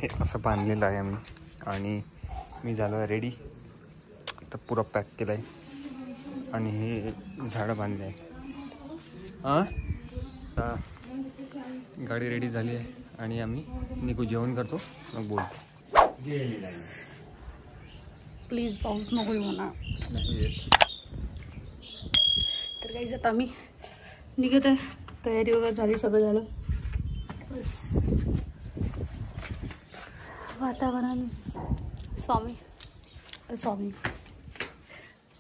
हे असं बांधलेलं आहे आम्ही आणि मी झालो आहे रेडी. आता पुरा पॅक केलं आहे आणि हे झाडं बांधले आहे. आता गाडी रेडी झाली आहे आणि आम्ही निघू, जेवण करतो मग बोलतो. प्लीज पाऊस नको येऊ ना. तर काही आता आम्ही निघत आहे. तयारी वगैरे झाली, सगळं झालं. बस वातावरण स्वामी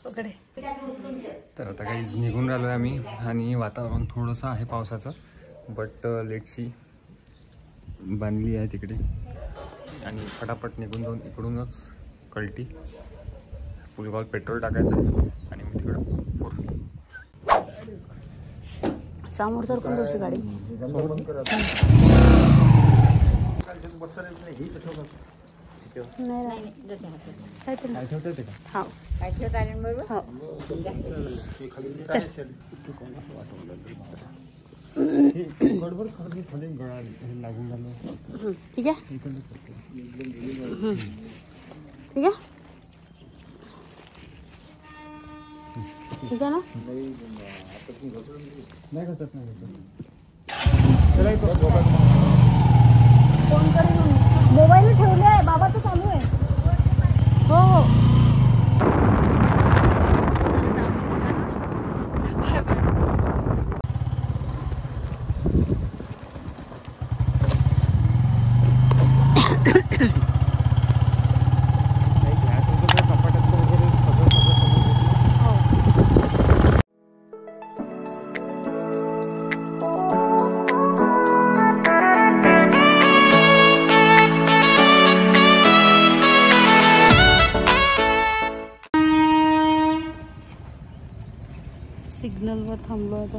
वगैरे. तर आता काही निघून राहिलो आहे आम्ही आणि वातावरण थोडंसं आहे पावसाचं, बट लेट्स सी. बांधली आहे तिकडे आणि फटाफट निघून जाऊन इकडूनच कल्टी पुलगाव पेट्रोल टाकायचं आणि मग तिकडं समोर सर पण दोषी गाडी लागून झालं. ठीक आहे, ठीक आहे, ठीक आहे ना. नाही करतात, नाही फोन करून मोबाईल ठेवले आहे बाबा, तर चालू आहे. हो हो. सिग्नलवर थांबलो आता.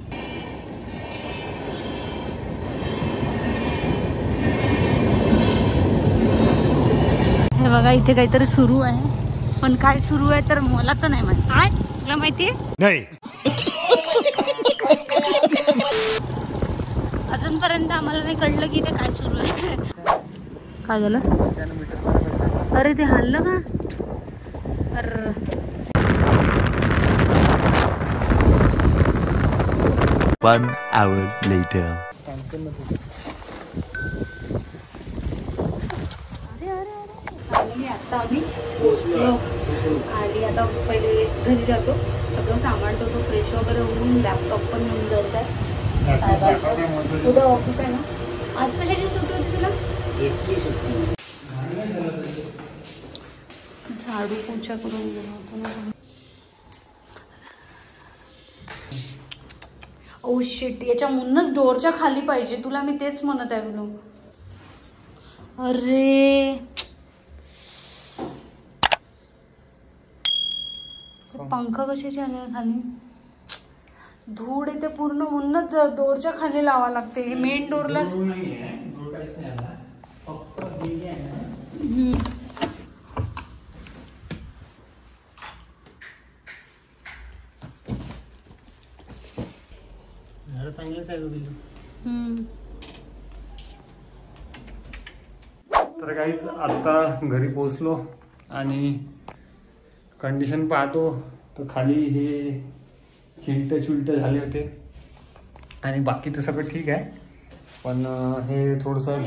हे बघा इथे काहीतरी सुरू आहे, पण काय सुरू आहे तर मला तर नाही माहिती. काय तुला माहिती आहे? नाही. अजूनपर्यंत आम्हाला नाही कळलं की ते काय सुरू आहे. काय झालं? अरे ते हल्लं का? अरे 1 hour later. आता आम्ही पोचलो आणि आता पहिले घरी जातो, सगळं सामान ठेवतो, फ्रेश वगैरे होऊन लॅपटॉप पण घेऊन जायचं आहे साहेबांचं. उद्या ऑफिस आहे ना. आज कशाची सुट्टी होती तुला? झाडू पोछा करून गेलो होतो ना. ओ शिट, याच्यामधूनच डोरच्या खाली पाहिजे तुला, मी तेच म्हणत आहे म्हणून. अरे पंखा कशाचे आले खाली? धूळ येते पूर्ण, म्हणूनच डोरच्या खाली लावा लागते. हे मेन डोरला चांगलंच आहे. तर काहीच आता घरी पोचलो आणि कंडिशन पाहतो तर खाली हे चिलट झाले होते आणि बाकी तर सगळं ठीक आहे, पण हे थोडंसं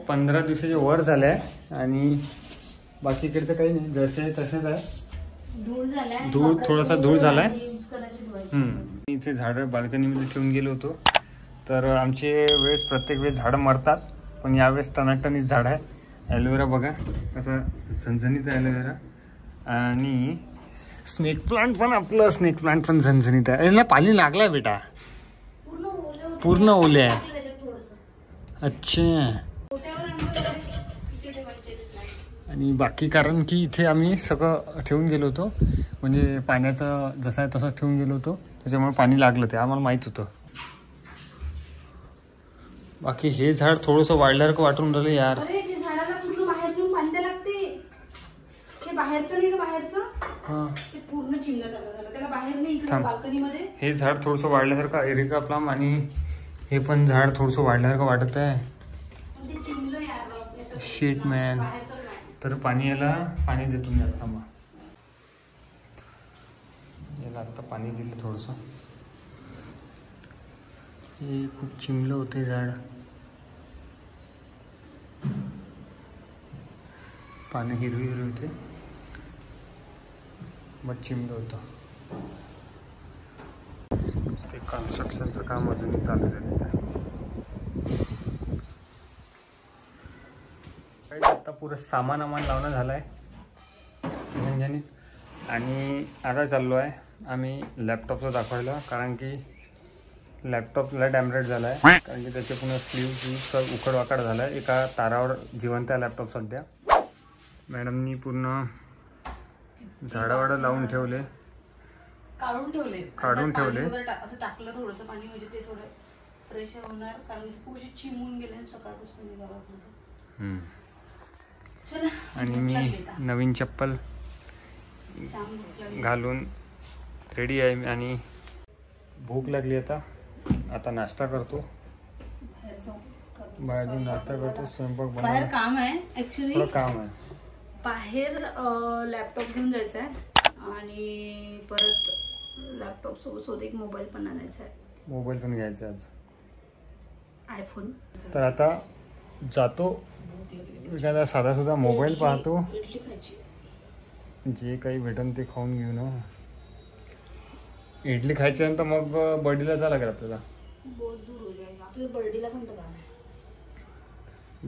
15 दिवसाच्या वर झालं आहे आणि बाकीकडे तर काही नाही, जसे तसेच आहे. धूळ थोडासा धूळ झालाय. इथे झाडं बाल्कनीमध्ये ठेवून गेलो होतो. तर आमचे वेळेस प्रत्येक वेळेस झाडं मरतात, पण यावेळेस टनाटनीत झाड आहे. ॲलोवेरा बघा कसं झणझणीत आहे ॲलोवेरा. आणि स्नेक प्लांट पण, आपलं स्नेक प्लांट पण झणझणीत आहे. याला पाणी लागलाय बेटा, पूर्ण ओले आहे. अच्छा. आणि बाकी कारण की इथे आम्ही सगळं ठेवून गेलो होतो, म्हणजे पाण्याचं जसं आहे तसं ठेवून गेलो होतो, त्याच्यामुळे पाणी लागलं ते आम्हाला माहीत होतं. बाकी हे झाड थोडंसं वाढल्यासारखं वाटून राहिलं यार. हे झाड थोडंसं वाढल्यासारखं, एरिका प्लाम, आणि हे पण झाड थोडंसं वाढल्यासारखं वाटत आहे. Sheet man. तर पाणी देतो मी आता. थांबा, याला आता पाणी दिलं थोडंसं. हे खूप चिमलं होते झाड. पाणी हिरवी होते, मग चिमलं होतं. ते कन्स्ट्रक्शनचं काम अजूनही चालू झालेलं आहे. आता पुरं सामान लावणं झालं आहे झणझणीत. आणि आता चाललो आहे आम्ही लॅपटॉपचं दाखवायला, कारण की लॅपटॉपला डॅमेज झाला आहे. कारण की त्याचे पुन्हा स्लीव उकडवाकड झाला आहे. एका तारावर जिवंत आहे लॅपटॉप सध्या. मॅडमनी पूर्ण झाडावाडं लावून ठेवले, काढून ठेवले. असं टाकलं थोडंसं पाणी, म्हणजे ते थोडं फ्रेश होणार, कारण खूप अशी चिमून गेले सकाळपासून. आणि मी नवीन चप्पल घालून रेडी आहे आणि भूक लागली. आता नाश्ता करतो, बाहेर जाऊन नाश्ता करतो. स्वयंपाक बाहेर काम आहे, ऍक्च्युली काम आहे बाहेर. लॅपटॉप घेऊन जायचं आहे आणि परत लॅपटॉप सोबत एक मोबाईल पण आणायचा आहे. मोबाईल पण घ्यायचा आज, आयफोन. तर आता जातो, एखादा साधा सुद्धा मोबाईल पाहतो. इडली खायची, जे काही भेटेल ते खाऊन घेऊ ना. इडली खायची नंतर मग बर्डीला जावं लागेल आपल्याला. बहुत दूर हो जाएगा आपल्याला. बर्डीला कोणतं काम आहे?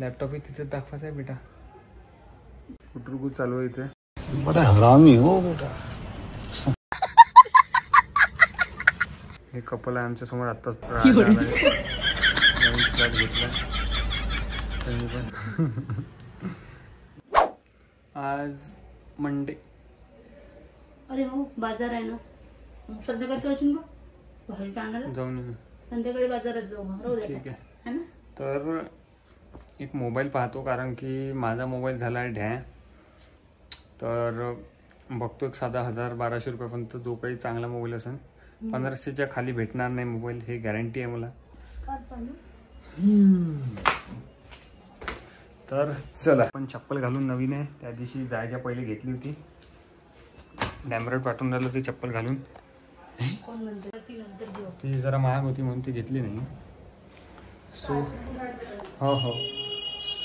लॅपटॉप तिथे दाखवायचा आहे बेटा. कुटरुकू चालू आहे इथे. बड़ा हरामी हो बेटा. हे कपल आहे आमच्या समोर. आत्ताच नवीन फ्लॅट घेतला त्यांनी पण. आज मंडे. अरे हो, बाजार आहे ना. संध्याकाळी चलशील बा बाहेर जाणार. जाऊन येऊ संध्याकाळी बाजारात जाऊ. रोज ठीक आहे ना. तर एक मोबाईल पाहतो, कारण की माझा मोबाईल झाला आहे ढॅ. तर बघतो एक साधा 1000-1200 रुपयापर्यंत जो काही चांगला मोबाईल असेल. 1500च्या खाली भेटणार नाही मोबाईल, हे गॅरंटी आहे मला. तर चला, पण चप्पल घालून नवीन आहे. त्या दिवशी जायच्या पहिले घेतली होती. डॅमरेट पाठवून राहिलं ते चप्पल घालून. ती जरा महाग होती म्हणून ती घेतली नाही. सो हो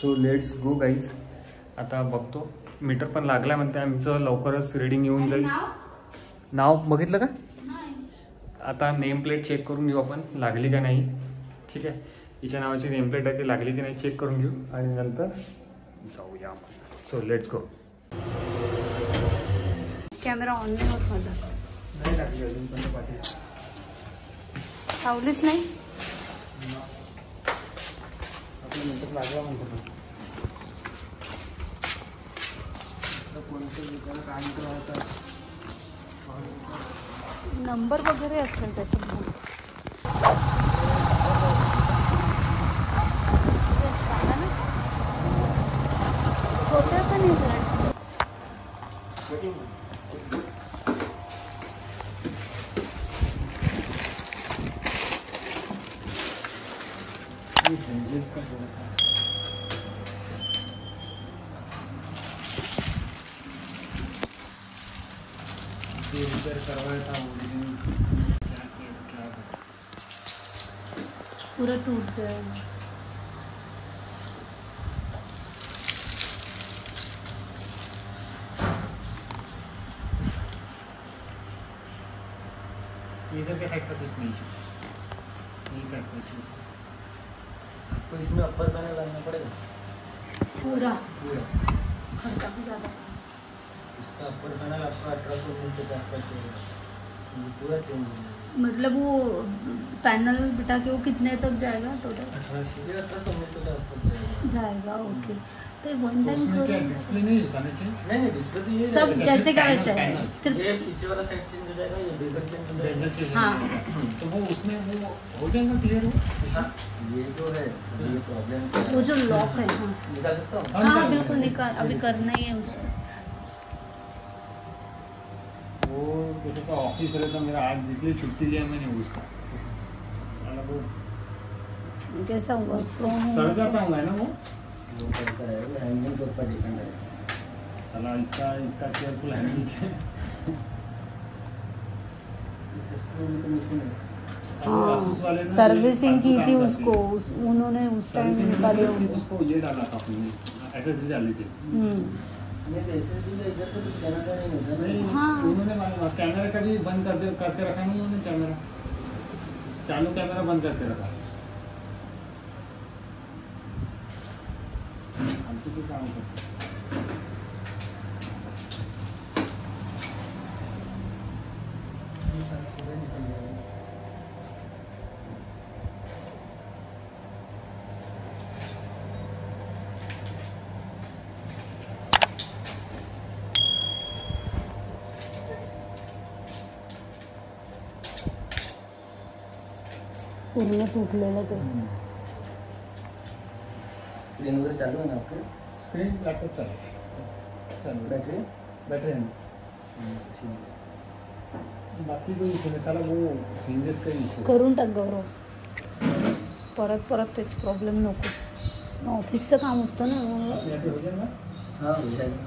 सो लेट्स गो गाईज. आता बघतो, मीटर पण लागला म्हणते आमचं. लवकरच रीडिंग येऊन जाईल. नाव बघितलं का? आता नेम प्लेट चेक करून घेऊ आपण, लागली का नाही. ठीक आहे, हिच्या नावाची नेम प्लेट आहे, ती लागली की नाही चेक करून घेऊ आणि नंतर जाऊया. So let's go. Camera on नाही होत माझा. नाही लागली अजून पण पाठी. लावलीच नाही. आपल्या मीटर लागला म्हणतो ना. कोणतं विचार काय होता नंबर वगैरे असेल त्याच्यामध्ये. छोट्या पण पूरा टूट गया है. इधर के साइड पर कुछ नहीं है, ये साइड पर कुछ तो इसमें अपर पैनल डालना पड़ेगा पूरा पूरा. खर्चा भी ज़्यादा. इसका अपर पैनल आपका 1819 के आसपास चलेगा. ये पूरा चेंज होगा. मतलब वो पैनल बिठा के वो कितने तक जाएगा टोटल? 1819 के आसपास जाएगा. ओके. तो वन टाइम डिस्प्ले नहीं होता ना चेंज? नहीं डिस्प्ले तो ये सब जैसे का वैसे है. सिर्फ ये पीछे वाला साइड चेंज हो जाएगा, ये बेजल चेंज हो जाएगा. हाँ. तो वो उसमें वो हो जाएगा क्लियर हो. ये जो है ये प्रॉब्लम वो जो लॉक है. हाँ निकाल सकता हूँ. हाँ बिल्कुल निकाल. अभी करना ही है उसको. वो किसी का ऑफिस रहता मेरा, आज इसलिए छुट्टी लिया मैंने उसका. कैसा हुआ? सड़ जाता हूँ ना वो. हँडलिंग करता डिपेंड आहे. त्याला इतका केअरफुल हँडलिंग. सर्विसिंग की थी उसको, उन्होंने उस टाइम निकाले उसको ये डाला था आपने, एसएसडी डाली थी. हाँ उन्होंने कैमरा का भी बंद करके रखा नहीं उन्होंने. कैमरा चालू कैमरा बंद करके रखा. आमचं ते काम करतो. पूर्ण तुटलेलं ते. स्क्रीन वगैरे चालू आहे ना आपलं. स्क्रीन लॅपटॉप चालू. बैटरी है. बाकी कोई इशू नाही. साला वो चेंजेस काही इशू. करून टाक गौरव, परत तेच प्रॉब्लेम नको. ऑफिसचं काम असतं ना. हो जाए ना. हाँ हो जाएगा.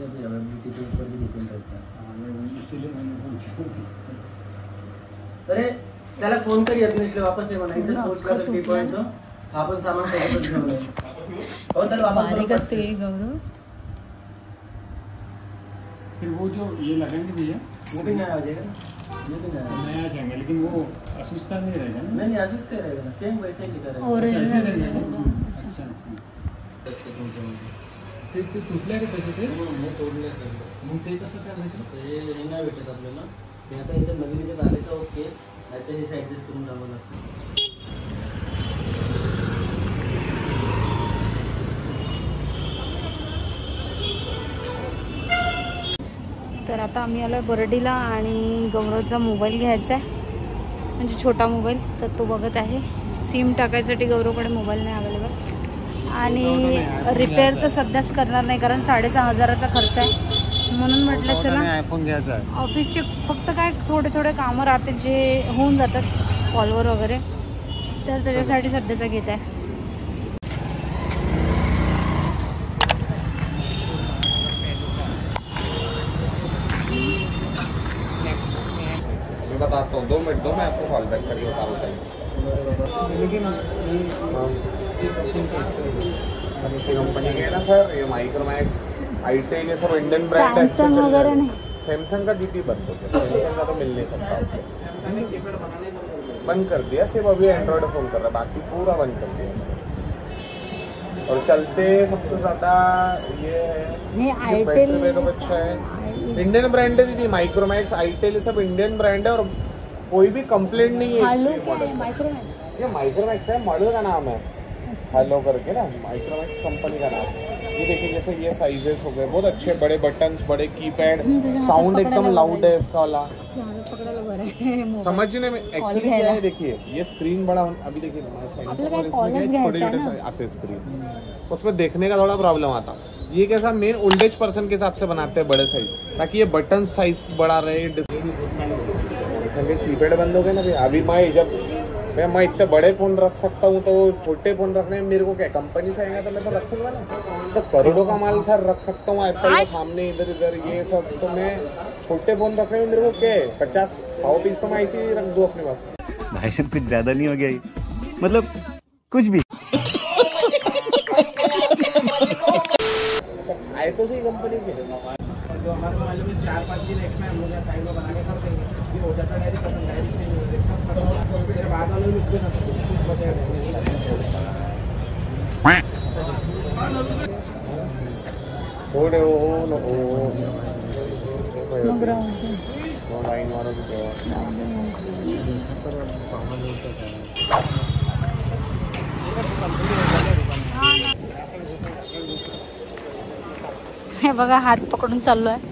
अवेलेबिलिटी के ऊपर भी डिपेंड रहता है. इसीलिए मैंने अरे त्याला फोन कर यज्ञेशला वापस ये म्हणा. इथेच पोहोचला तर टी पॉइंट तो आपण सामान सोबतच घेऊन येऊ. हो त्याला वापस बारीक असते गौरव. फिर वो जो ये लगेंगे भैया वो भी नया आ जाएगा. ये भी नया आ जाएंगे, लेकिन वो असूस का नहीं रहेगा ना. नहीं आसूस का रहेगा ना. सेम वैसे ही दिखा रहेगा. ओरिजिनल. ते तुटल्या का त्याचे ते हे तोडले सगळं. मग ते कसं काय माहिती. हे नाही भेटत आपल्याला. ते आता याच्यात नवीन याच्यात आले तर ओके, नाही तर हे ॲडजस्ट करून टाकावं लागतं. तर आता आम्ही आलो बर्डीला आणि गौरवचा मोबाईल घ्यायचा आहे, म्हणजे छोटा मोबाईल. तर तो बघत आहे. सिम टाकायसाठी गौरवकडे मोबाईल नाही अवेलेबल. आणि रिपेअर तर सध्याच करणार नाही, कारण 6,500चा खर्च आहे. म्हणून म्हटलं चला आयफोन घ्यायचा आहे. ऑफिसचे फक्त काय थोडे कामं राहते जे होऊन जातात कॉलवर वगैरे, तर त्याच्यासाठी सध्याचा घेत आहे. बताता हूँ 2 मिनट दो, मैं आपको कॉल बैक करके बता रहा हूँ. कंपनी के है ना सर, ये माइक्रोमैक्स, आईटेल, ये सब इंडियन ब्रांड है. सॅमसंग वगैरे नाही. सैमसंग का दीदी बंद हो गया. सैमसंग का तो मिल नहीं सकता आपको. बंद कर दिया. सिर्फ अभी एंड्रॉइड फोन कर रहा है, बाकी पूरा बंद कर दिया. और चलते सबसे ज्यादा ये नहीं, है आईटेल बैकअप अच्छा है. इंडियन ब्रांड है दीदी. माइक्रोमैक्स, आईटेल, ये सब इंडियन ब्रांड है और कोई भी कंप्लेंट नहीं है. माइक्रोमैक्स. ये माइक्रोमैक्स है, मॉडल का नाम है हेलो करके ना. माइक्रोमैक्स कंपनी का नाम. ये देखिए जैसे ये साइजेस हो गए बहुत अच्छे, बड़े बटन्स, बड़े कीपैड, साउंड एकदम लाउड है इसका वाला. समझने में एक्चुअली क्या है, देखिए ये स्क्रीन बड़ा. अभी देखिए छोटे छोटे आते स्क्रीन, उसमें देखने का थोड़ा प्रॉब्लम आता. ये कैसा मेन ओल्ड एज पर्सन के हिसाब से बनाते हैं बड़े साइज, ताकि ये बटन साइज बड़ा रहे. कीपैड बंद हो गए ना. अभी मैं इतने बड़े फोन रख सकता हूँ, तो छोटे फोन रखने में मेरे को क्या कंपनी से आएगा तो मैं तो रखूंगा ना. तो करोड़ों का माल सर रख सकता हूँ एप्पल के सामने इधर इधर ये सब. तो मैं छोटे फोन रखने में मेरे को क्या है 50-100 पीस तो मैं ऐसे ही रख दूँ अपने पास. भाई साहब कुछ ज्यादा नहीं हो गया ये? मतलब कुछ भी. आए तो सही कंपनी के. जो हमारे मोबाइल में 4-5 दिन एक्स्ट्रा हम लोग साइड में बना के कर देंगे. ये हो जाता है डायरेक्ट चेंज हो जाता. फिर बाद वाले लोग ना थोड़े हो मग राहून दे. लाइन मारो तो हे बघा हात पकडून चाललो आहे.